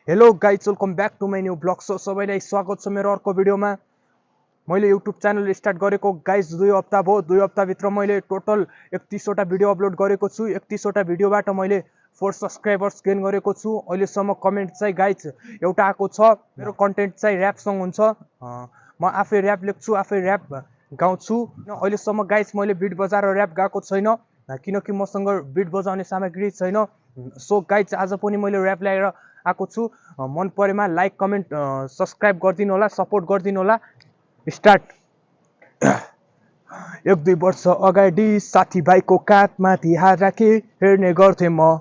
Hello guys, welcome back to my new blog. So सबैलाई स्वागत छ मेरो अर्को भिडियोमा। मैले युट्युब च्यानल स्टार्ट गरेको गाइज 2 हप्ता भयो। 2 हप्ताभित्र मैले टोटल 31वटा भिडियो अपलोड गरेको छु। 31वटा भिडियोबाट मैले 4 सब्सक्राइबर्स गेन गरेको छु। अहिलेसम्म कमेन्ट चाहिँ गाइज एउटा आएको छ। मेरो कन्टेन्ट चाहिँ ऱ्याप सङ हुन्छ। म आफै ऱ्याप लेख्छु, आफै ऱ्याप गाउँछु। अहिलेसम्म गाइज मैले बिट बजाएर ऱ्याप गाएको छैन, किनकि मसँग बिट बजाउने सामग्री छैन। सो गाइज आज पनि मैले ऱ्याप ल्याएर आएको छु। मन परेमा लाइक कमेन्ट सब्सक्राइब गरिदिनु होला, सपोर्ट गरिदिनु होला। स्टार्ट। 1-2 वर्ष अगाडि साथीभाइको काँधमाथि हात राखी हेर्ने गर्थेँ म।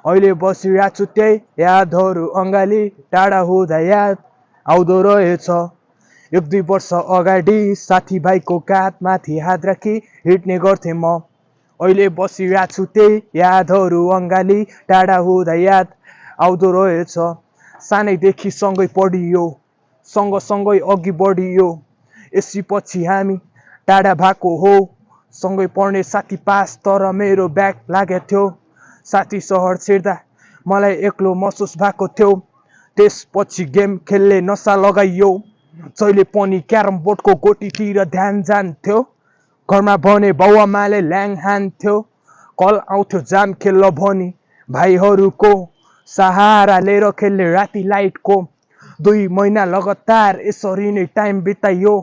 अहिले बसिरहेको छु त्यही यादहरू अँगाली, टाढा हुँदा याद आउँदो रहेछ। 1-2 वर्ष अगाडि साथीभाइको काँधमाथि हात राखी हिँड्ने गर्थेँ म। अहिले बसिरहेको छु त्यही यादहरू अँगाली, टाढा हुँदा याद आउँदो रहेछ। सानैदेखि सँगै पढियो, सँगसँगै अघि बढियो। यसपछि हामी टाढा भएको हो। सँगै पढ्ने साथी पास, तर मेरो ब्याक लागेको थियो। साथी सहर छिर्दा मलाई एक्लो महसुस भएको थियो। त्यसपछि गेम खेल्ने नसा लगाइयो। जहिले पनि क्यारम बोर्डको गोटीतिर ध्यान जान्थ्यो। घरमा भने बाउआमाले ल्याङ हान्थ्यो। कल आउँथ्यो जाम खेल्न भनी, भाइहरूको सहारा लिएर खेल्ने राति लाइटको। 2 महिना लगातार यसरी नै टाइम बिताइयो।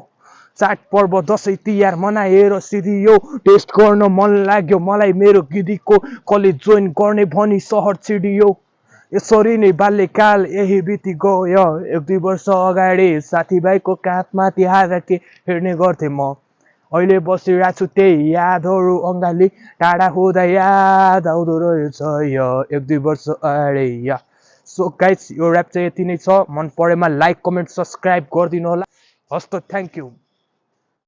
चाडपर्व दसैँ तिहार मनाएर सिधियो। टेस्ट गर्न मन लाग्यो मलाई मेरो दिदीको, कलेज जोइन गर्ने भनी सहर छिडियो। यसरी नै बाल्यकाल यही बिति गयो। 1-2 वर्ष अगाडि साथीभाइको काँधमाथि हात राखी हिँड्ने गर्थेँ म। अहिले बसिरहेको छु त्यही यादहरू अँगाली, टाढा हुँदा याद आउँदो रहेछ। 1-2 वर्ष अगाडि। सो गाइज यो ऱ्याप चाहिँ यति नै छ। मन परेमा लाइक कमेन्ट सब्सक्राइब गरिदिनु होला। हस् त, थ्याङ्क यू।